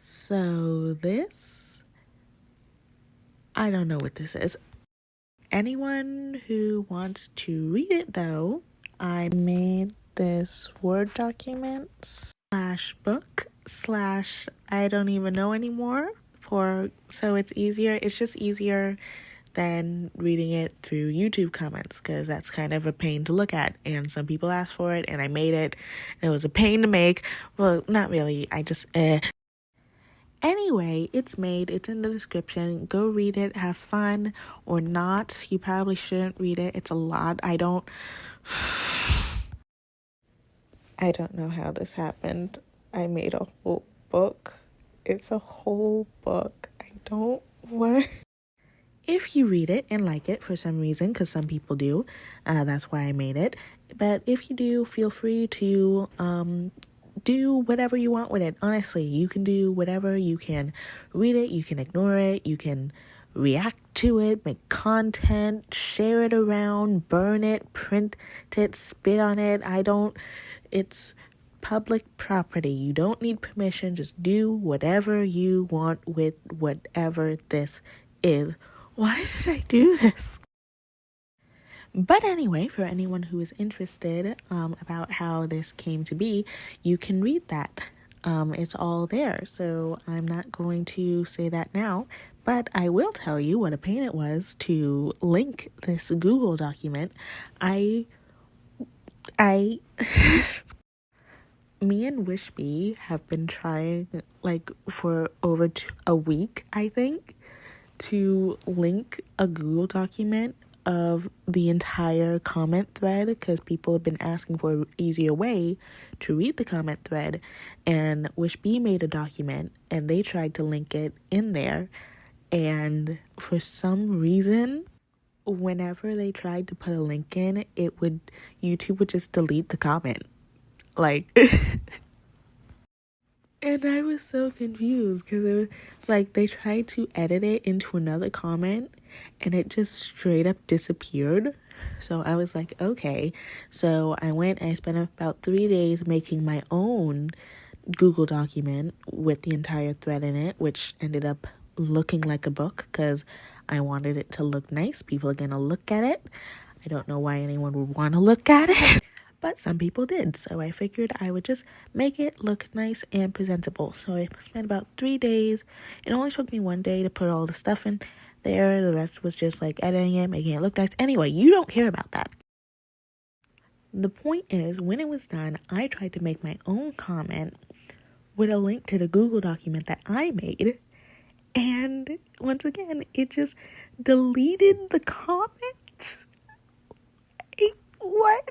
So I don't know what this is. Anyone who wants to read it though, I made this Word document /book/ I don't even know anymore so it's easier. It's just easier than reading it through YouTube comments because that's kind of a pain to look at, and some people asked for it and I made it and it was a pain to make. Well, not really. Anyway, it's made. It's in the description. Go read it. Have fun or not. You probably shouldn't read it. It's a lot. I don't know how this happened. I made a whole book. It's a whole book. If you read it and like it for some reason, because some people do, that's why I made it. But if you do, feel free to do whatever you want with it. Honestly, you can do whatever. You can read it, you can ignore it, you can react to it, make content, share it around, burn it, print it, spit on it. It's public property. You don't need permission. Just do whatever you want with whatever this is. Why did I do this? But anyway, for anyone who is interested about how this came to be, you can read that. It's all there. So I'm not going to say that now, but I will tell you what a pain it was to link this Google document. Me and Wishbee have been trying for over a week, I think, to link a Google document of the entire comment thread because people have been asking for an easier way to read the comment thread, and Wishbee made a document and they tried to link it in there, and for some reason whenever they tried to put a link in, YouTube would just delete the comment. And I was so confused because it's like they tried to edit it into another comment and it just straight up disappeared. So I was like, okay. So I went and I spent about 3 days making my own Google document with the entire thread in it, which ended up looking like a book because I wanted it to look nice. People are going to look at it. I don't know why anyone would want to look at it. But some people did, so I figured I would just make it look nice and presentable. So I spent about 3 days. It only took me 1 day to put all the stuff in there. The rest was just editing it, making it look nice. Anyway, you don't care about that. The point is, when it was done, I tried to make my own comment with a link to the Google document that I made. And once again, it just deleted the comment. What?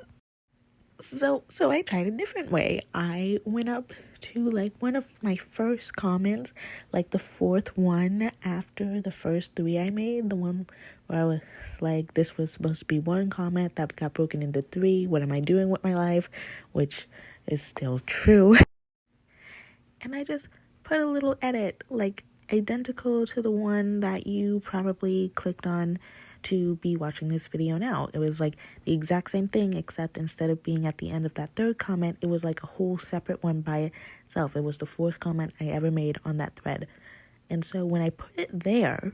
So I tried a different way. I went up to one of my first comments, the fourth one after the first 3 I made, the one where I was this was supposed to be one comment that got broken into 3. What am I doing with my life? Which is still true. And I just put a little edit, identical to the one that you probably clicked on to be watching this video now. It was the exact same thing, except instead of being at the end of that 3rd comment, it was a whole separate one by itself. It was the 4th comment I ever made on that thread. And so when I put it there,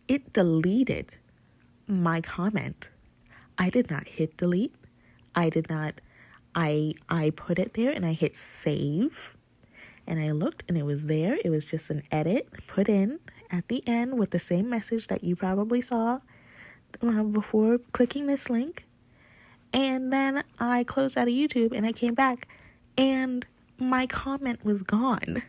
it deleted my comment. I did not hit delete. I put it there and I hit save. And I looked and it was there. It was just an edit put in at the end with the same message that you probably saw before clicking this link. And then I closed out of YouTube and I came back and my comment was gone.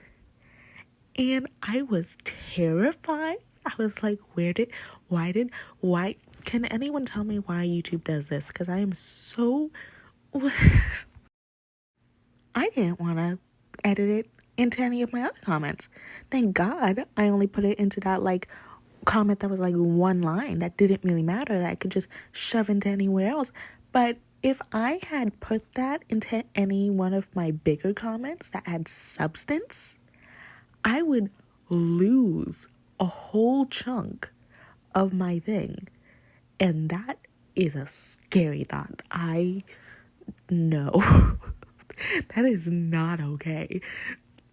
And I was terrified. I was like, why? Can anyone tell me why YouTube does this? Because I am so... I didn't want to edit it into any of my other comments. Thank God I only put it into that comment that was 1 line that didn't really matter, that I could just shove into anywhere else. But if I had put that into any one of my bigger comments that had substance, I would lose a whole chunk of my thing. And that is a scary thought. I know. That is not okay.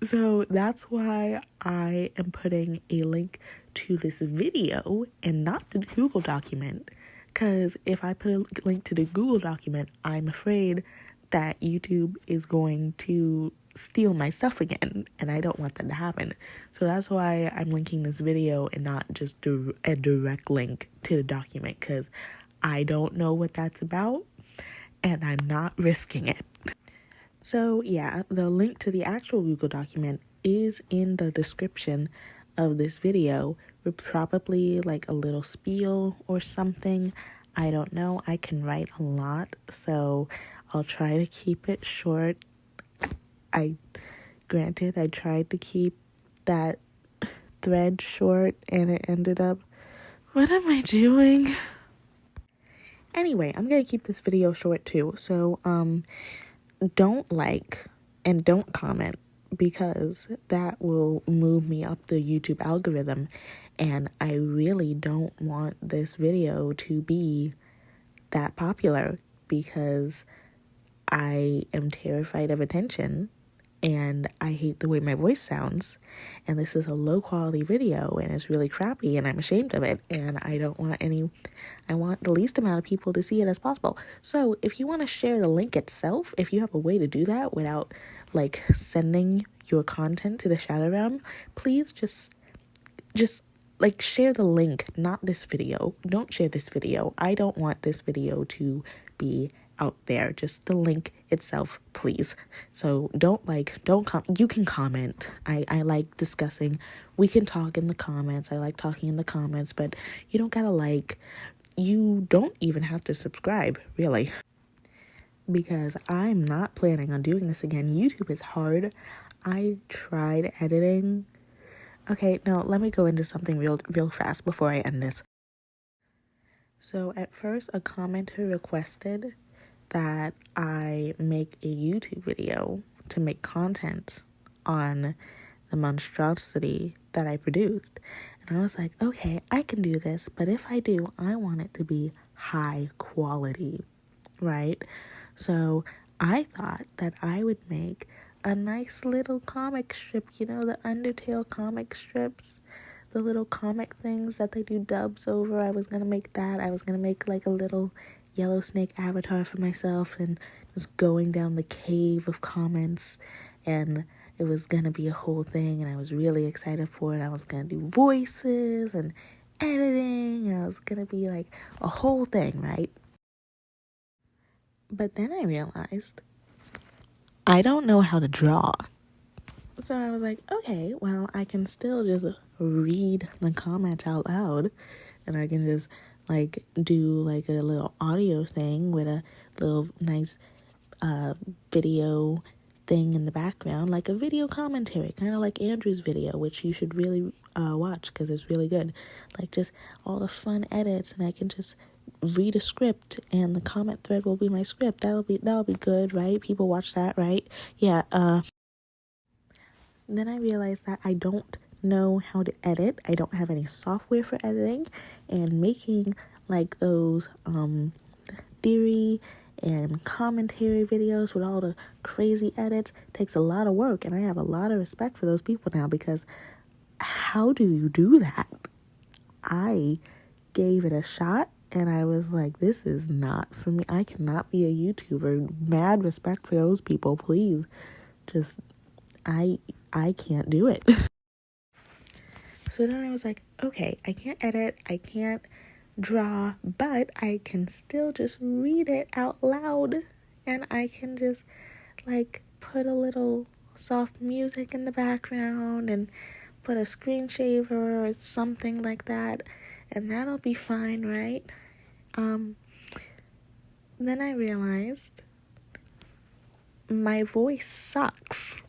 So that's why I am putting a link to this video and not the Google document. Because if I put a link to the Google document, I'm afraid that YouTube is going to steal my stuff again, and I don't want that to happen. So that's why I'm linking this video and not just a direct link to the document, because I don't know what that's about, and I'm not risking it. So yeah, the link to the actual Google document is in the description of this video, with probably like a little spiel or something. I don't know. I can write a lot, so I'll try to keep it short. Granted, I tried to keep that thread short and it ended up, what am I doing? Anyway, I'm gonna keep this video short too. So, don't like and don't comment, because that will move me up the YouTube algorithm, and I really don't want this video to be that popular, because I am terrified of attention and I hate the way my voice sounds, and this is a low quality video and it's really crappy and I'm ashamed of it, and I want the least amount of people to see it as possible. So if you want to share the link itself, if you have a way to do that without like sending your content to the shadow realm, please just like share the link, not this video. Don't share this video. I don't want this video to be out there. Just the link itself, please. So you can comment. I like discussing. We can talk in the comments. I like talking in the comments, but you don't gotta like. You don't even have to subscribe, really. Because I'm not planning on doing this again. YouTube is hard. I tried editing. Okay, no, let me go into something real fast before I end this. So at first, a commenter requested that I make a YouTube video to make content on the monstrosity that I produced. And I was like, okay, I can do this, but if I do, I want it to be high quality, right? So I thought that I would make a nice little comic strip, the Undertale comic strips, the little comic things that they do dubs over. I was gonna make that. I was gonna make like a little yellow snake avatar for myself and just going down the cave of comments, and it was gonna be a whole thing, and I was really excited for it. I was gonna do voices and editing, and it was gonna be like a whole thing, right? But then I realized I don't know how to draw. So I was like, okay, well, I can still just read the comments out loud, and I can just like do like a little audio thing with a little nice video thing in the background, like a video commentary, kind of like Andrew's video, which you should really watch because it's really good. Like just all the fun edits, and I can just read a script, and the comment thread will be my script. That'll be good, right? People watch that, right? Yeah. Then I realized that I don't know how to edit. I don't have any software for editing, and making like those theory and commentary videos with all the crazy edits takes a lot of work, and I have a lot of respect for those people now, because how do you do that? I gave it a shot and I was like, this is not for me. I cannot be a YouTuber. Mad respect for those people, please. Just I can't do it. So then I was like, okay, I can't edit, I can't draw, but I can still just read it out loud, and I can just like put a little soft music in the background and put a screen shaver or something like that, and that'll be fine, right? Then I realized my voice sucks.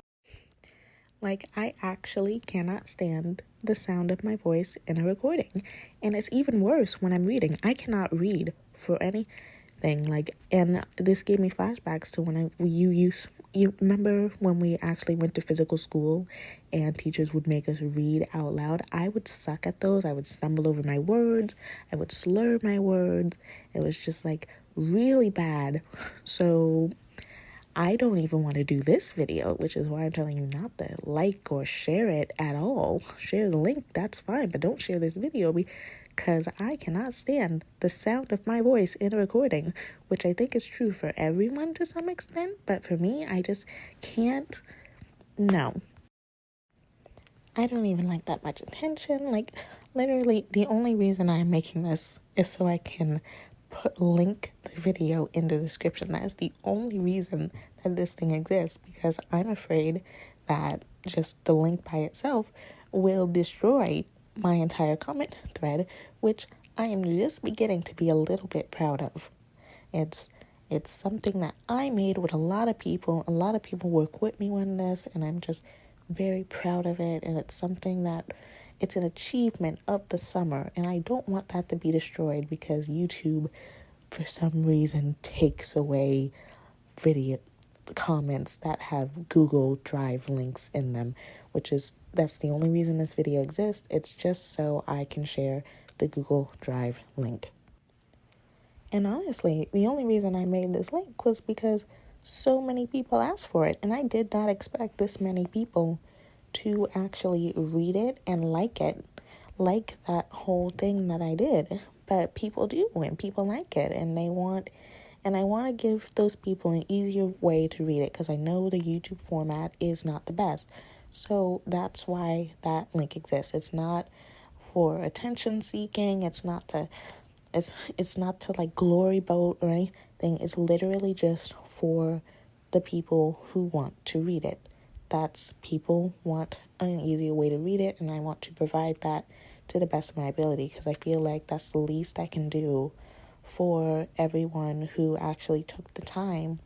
Like, I actually cannot stand the sound of my voice in a recording. And it's even worse when I'm reading. I cannot read for anything. Like, and this gave me flashbacks to when you remember when we actually went to physical school and teachers would make us read out loud? I would suck at those. I would stumble over my words. I would slur my words. It was just like really bad. So I don't even want to do this video, which is why I'm telling you not to like or share it at all. Share the link, that's fine, but don't share this video because I cannot stand the sound of my voice in a recording, which I think is true for everyone to some extent, but for me, I just can't. No. I don't even like that much attention. Like, literally, the only reason I'm making this is so I can link the video in the description. That is the only reason that this thing exists, because I'm afraid that just the link by itself will destroy my entire comment thread, which I am just beginning to be a little bit proud of. It's something that I made with a lot of people. A lot of people work with me on this, and I'm just very proud of it. And it's something that it's an achievement of the summer, and I don't want that to be destroyed because YouTube, for some reason, takes away video comments that have Google Drive links in them, that's the only reason this video exists. It's just so I can share the Google Drive link. And honestly, the only reason I made this link was because so many people asked for it, and I did not expect this many people to actually read it and like that whole thing that I did. But people do, and people like it, and I want to give those people an easier way to read it, because I know the YouTube format is not the best. So that's why that link exists. It's not for attention seeking. It's not to like glory boat or anything. It's literally just for the people who want to read it. That's people want an easier way to read it, and I want to provide that to the best of my ability, because I feel like that's the least I can do for everyone who actually took the time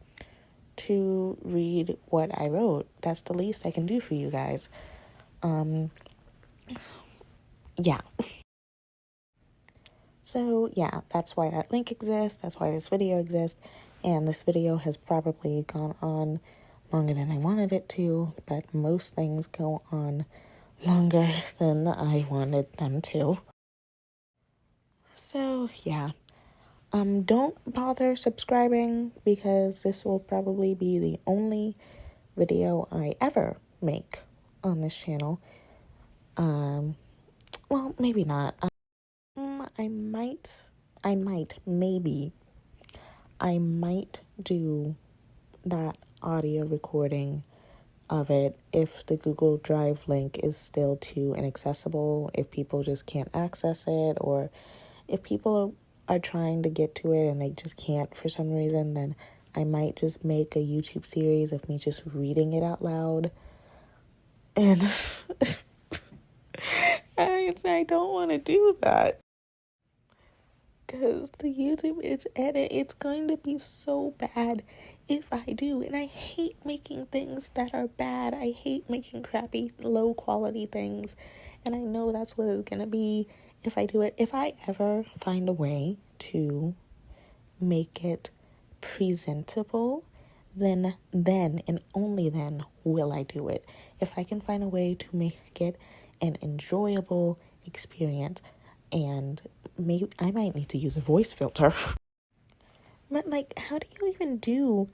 to read what I wrote. That's the least I can do for you guys. Yeah. So yeah, that's why that link exists. That's why this video exists. And this video has probably gone on longer than I wanted it to, but most things go on longer than I wanted them to. So yeah, don't bother subscribing, because this will probably be the only video I ever make on this channel. Well, maybe not. I might do that audio recording of it if the Google Drive link is still too inaccessible, if people just can't access it, or if people are trying to get to it and they just can't for some reason, then I might just make a YouTube series of me just reading it out loud. And I don't want to do that, because the YouTube it's going to be so bad if I do, and I hate making things that are bad. I hate making crappy, low quality things, and I know that's what it's gonna be if I do it. If I ever find a way to make it presentable, then and only then will I do it. If I can find a way to make it an enjoyable experience, and maybe I might need to use a voice filter. But like, how do you even do,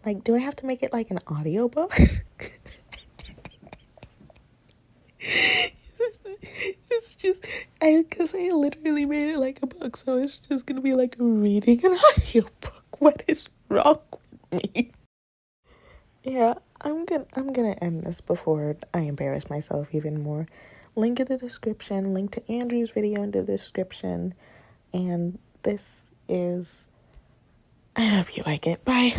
like, do I have to make it like an audiobook? It's just, because I literally made it like a book, so it's just gonna be like reading an audiobook. What is wrong with me? Yeah, I'm gonna end this before I embarrass myself even more. Link in the description, link to Andrew's video in the description, and this is, I hope you like it. Bye.